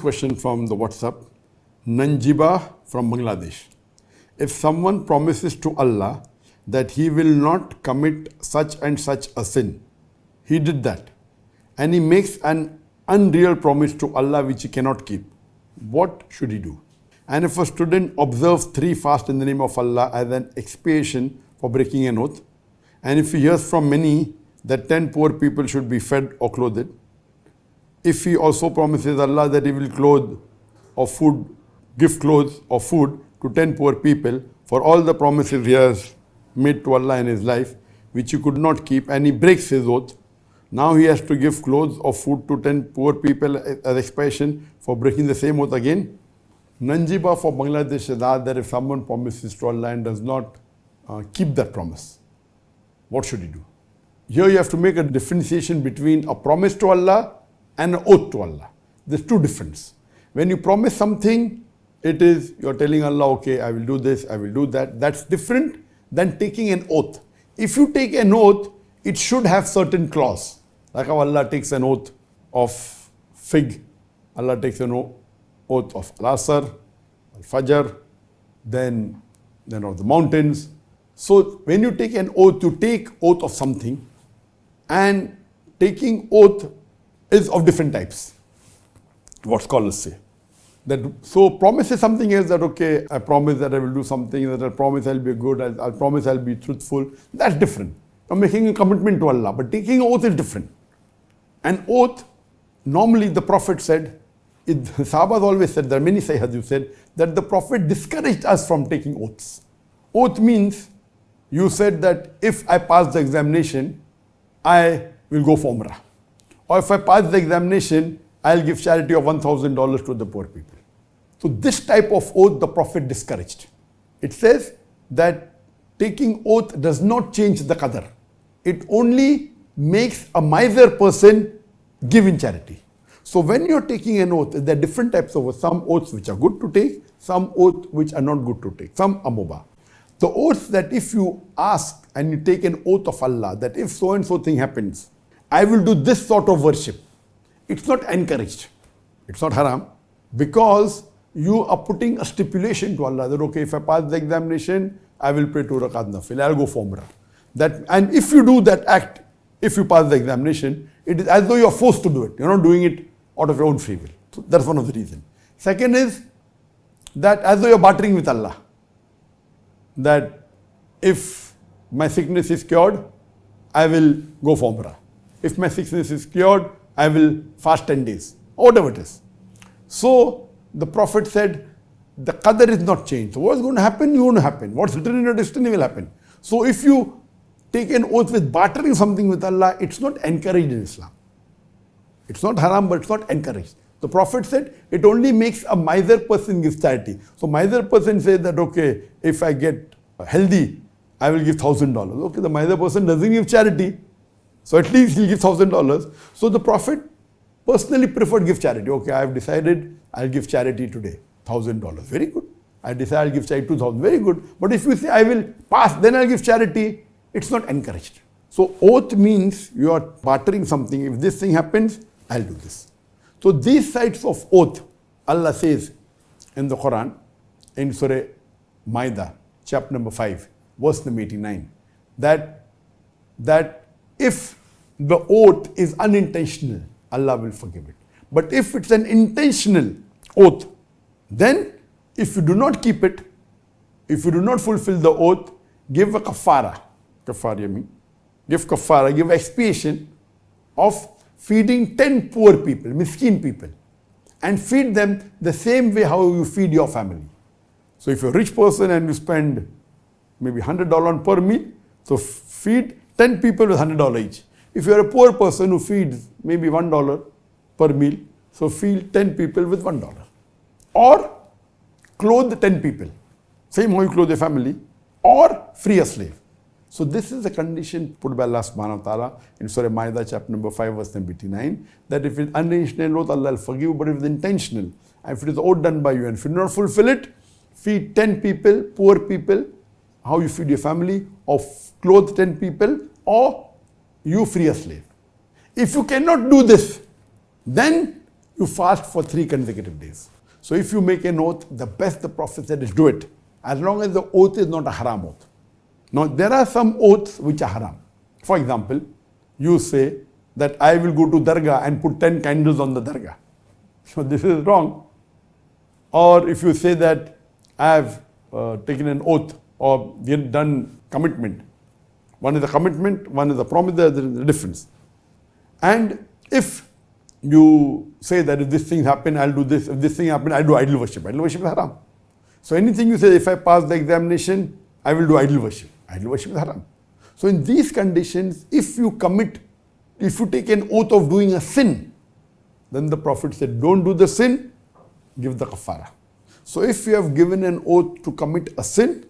question from the WhatsApp. Nanjiba from Bangladesh. If someone promises to Allah that he will not commit such and such a sin, he did that, and he makes an unreal promise to Allah which he cannot keep, what should he do? And if a student observes 3 fasts in the name of Allah as an expiation for breaking an oath, and if he hears from many that 10 poor people should be fed or clothed, if he also promises Allah that he will clothe or food, give clothes or food to 10 poor people for all the promises he has made to Allah in his life, which he could not keep, and he breaks his oath, now he has to give clothes or food to 10 poor people as expiation for breaking the same oath again. Nanjiba for Bangladesh has asked that if someone promises to Allah and does not keep that promise, what should he do? Here you have to make a differentiation between a promise to Allah and an oath to Allah. There's 2 differences. When you promise something, it is you're telling Allah, okay, I will do this, I will do that. That's different than taking an oath. If you take an oath, it should have certain clause. Like how Allah takes an oath of fig, Allah takes an oath of Al-Asr, Al-Fajr, then of the mountains. So when you take an oath, you take oath of something, and taking oath is of different types, what scholars say. So promise is something else, that okay, I promise that I will do something, that I promise I'll be good, I'll promise I'll be truthful. That's different. I'm making a commitment to Allah, but taking an oath is different. An oath, normally the Prophet said, Sahabas always said, there are many Sayyidus who said, that the Prophet discouraged us from taking oaths. Oath means, you said that if I pass the examination, I will go for Umrah. Or if I pass the examination, I'll give charity of $1,000 to the poor people. So this type of oath the Prophet discouraged. It says that taking oath does not change the qadar. It only makes a miser person give in charity. So when you're taking an oath, there are different types of oaths. Some oaths which are good to take, some oaths which are not good to take, some are mubah. The oaths that if you ask and you take an oath of Allah, that if so and so thing happens, I will do this sort of worship. It's not encouraged. It's not haram, because you are putting a stipulation to Allah that okay, if I pass the examination, I will pray 2 rakat nafil, I'll go for Umrah. And if you do that act, if you pass the examination, it is as though you are forced to do it. You're not doing it out of your own free will. So that's one of the reasons. Second is that as though you're bartering with Allah, that if my sickness is cured, I will go for Umrah. If my sickness is cured, I will fast 10 days, or whatever it is. So the Prophet said, the qadar is not changed. So what's going to happen, going to happen. What's written in your destiny will happen. So if you take an oath with bartering something with Allah, it's not encouraged in Islam. It's not haram, but it's not encouraged. The Prophet said, it only makes a miser person give charity. So miser person says that, okay, if I get healthy, I will give $1,000. Okay, the miser person doesn't give charity, so at least he'll give $1,000. So the Prophet personally preferred give charity. Okay, I have decided I'll give charity today, $1,000. Very good. I decide I'll give charity 2,000. Very good. But if you say I will pass, then I'll give charity, it's not encouraged. So oath means you are bartering something. If this thing happens, I'll do this. So these sides of oath, Allah says in the Quran, in Surah Maida, chapter number 5, verse number 89, that if the oath is unintentional, Allah will forgive it. But if it's an intentional oath, then if you do not keep it, if you do not fulfill the oath, give a kafara. Kafara means give kafara, give expiation of feeding 10 poor people, miskin people, and feed them the same way how you feed your family. So if you're a rich person and you spend maybe $100 per meal, so feed 10 people with $100 each. If you're a poor person who feeds maybe $1 per meal, so feed 10 people with $1. Or clothe 10 people, same how you clothe a family, or free a slave. So this is the condition put by Allah subhanahu wa ta'ala in Surah Maida chapter number 5 verse number 89, that if it's unintentional oath, Allah will forgive, but if it's intentional, and if it is oath done by you and if you do not fulfill it, feed 10 people, poor people, how you feed your family, or clothe 10 people, or you free a slave. If you cannot do this, then you fast for 3 consecutive days. So if you make an oath, the best the Prophet said is do it, as long as the oath is not a haram oath. Now there are some oaths which are haram. For example, you say that I will go to Dargah and put 10 candles on the Dargah. So this is wrong. Or if you say that I have taken an oath or done commitment. One is a commitment, one is a promise, there is a difference. And if you say that if this thing happen, I'll do this, if this thing happen, I'll do idol worship. Idol worship is haram. So anything you say, if I pass the examination, I will do idol worship. Idol worship is haram. So in these conditions, if you take an oath of doing a sin, then the Prophet said, don't do the sin, give the kafara. So if you have given an oath to commit a sin,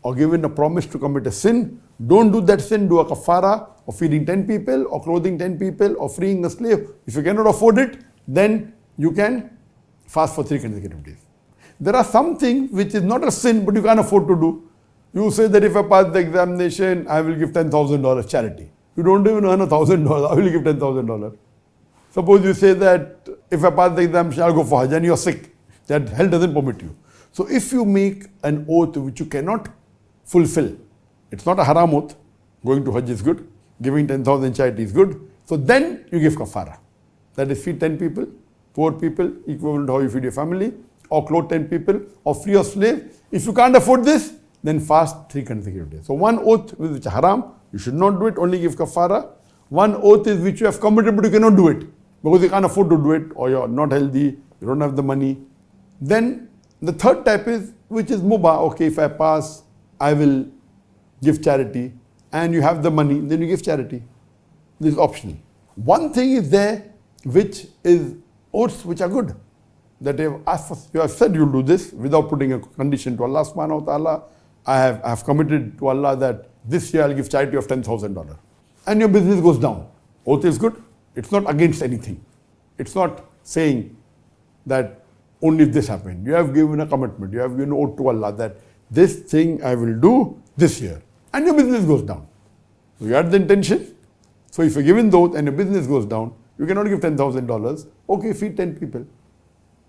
or given a promise to commit a sin, don't do that sin, do a kafara of feeding 10 people, or clothing 10 people, or freeing a slave. If you cannot afford it, then you can fast for 3 consecutive days. There are some things which is not a sin, but you can't afford to do. You say that if I pass the examination, I will give $10,000 charity. You don't even earn $1,000, I will give $10,000. Suppose you say that if I pass the examination, I'll go for Hajj, and you're sick. That hell doesn't permit you. So if you make an oath which you cannot fulfill, it's not a haram oath. Going to Hajj is good. Giving 10,000 charity is good. So then you give kafara. That is feed 10 people, poor people, equivalent to how you feed your family, or clothe 10 people, or free a slave. If you can't afford this, then fast 3 consecutive days. So one oath which is haram, you should not do it, only give kafara. One oath is which you have committed but you cannot do it because you can't afford to do it, or you're not healthy, you don't have the money. Then the third type is which is mubah. Okay, if I pass, I will give charity, and you have the money, then you give charity. This is optional. One thing is there which is oaths which are good. That you have asked for, you have said you'll do this without putting a condition to Allah subhanahu wa ta'ala. I have committed to Allah that this year I'll give charity of $10,000. And your business goes down. Oath is good. It's not against anything. It's not saying that only if this happened. You have given a commitment. You have given an oath to Allah that this thing I will do this year. And your business goes down. So you had the intention. So if you're given the oath and your business goes down, you cannot give $10,000. Okay, feed 10 people.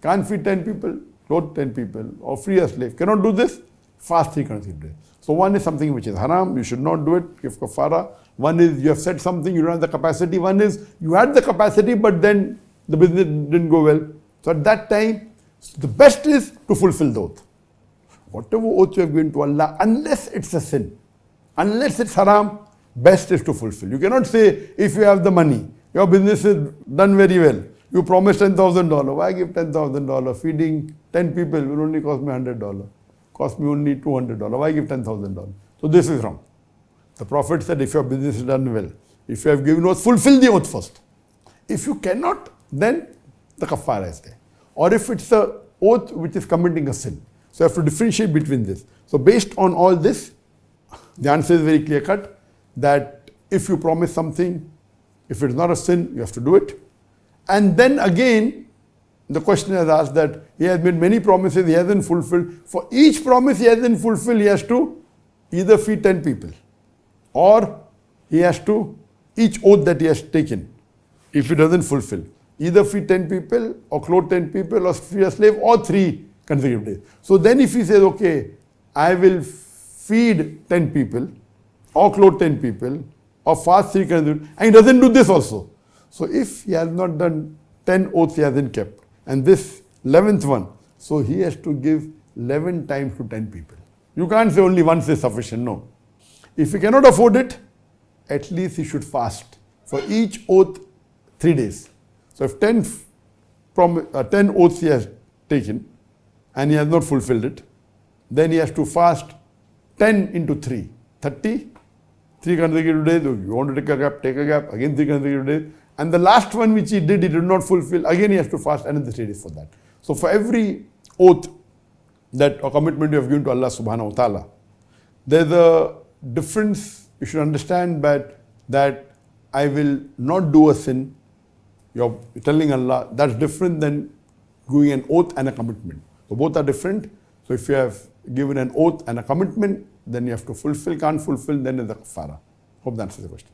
Can't feed 10 people, clothe 10 people, or free a slave. Cannot do this, fast 3 consecutive days. So one is something which is haram, you should not do it, give kafara. One is you have said something, you don't have the capacity. One is you had the capacity, but then the business didn't go well. So at that time, the best is to fulfill the oath. Whatever oath you have given to Allah, unless it's a sin, unless it's haram, best is to fulfill. You cannot say, if you have the money, your business is done very well, you promised $10,000. Why give $10,000? Feeding 10 people will only cost me $100. Cost me only $200. Why give $10,000? So this is wrong. The Prophet said, if your business is done well, if you have given oath, fulfill the oath first. If you cannot, then the kafara is there. Or if it's a oath which is committing a sin. So you have to differentiate between this. So based on all this, the answer is very clear cut, that if you promise something, if it's not a sin, you have to do it. And then again, the questioner has asked that he has made many promises, he hasn't fulfilled. For each promise he hasn't fulfilled, he has to either feed 10 people, or he has to, each oath that he has taken, if he doesn't fulfill, either feed 10 people, or clothe 10 people, or free a slave, or 3 consecutive days. So then if he says, okay, I will feed 10 people, or clothe 10 people, or fast 3 consecutive, and he doesn't do this also. So if he has not done 10 oaths he hasn't kept, and this 11th one, so he has to give 11 times to 10 people. You can't say only once is sufficient, no. If he cannot afford it, at least he should fast for each oath 3 days. So if 10 oaths he has taken, and he has not fulfilled it, then he has to fast 10 into 3, 30, 3 consecutive days. If you want to take a gap, again 3 consecutive days. And the last one which he did not fulfill, again he has to fast another 3 days for that. So for every oath that or commitment you have given to Allah subhanahu wa ta'ala, there's a difference. You should understand that I will not do a sin. You're telling Allah, that's different than doing an oath and a commitment. So both are different. So if you have given an oath and a commitment, then you have to fulfill. Can't fulfill, then is the kafara. Hope that answers the question.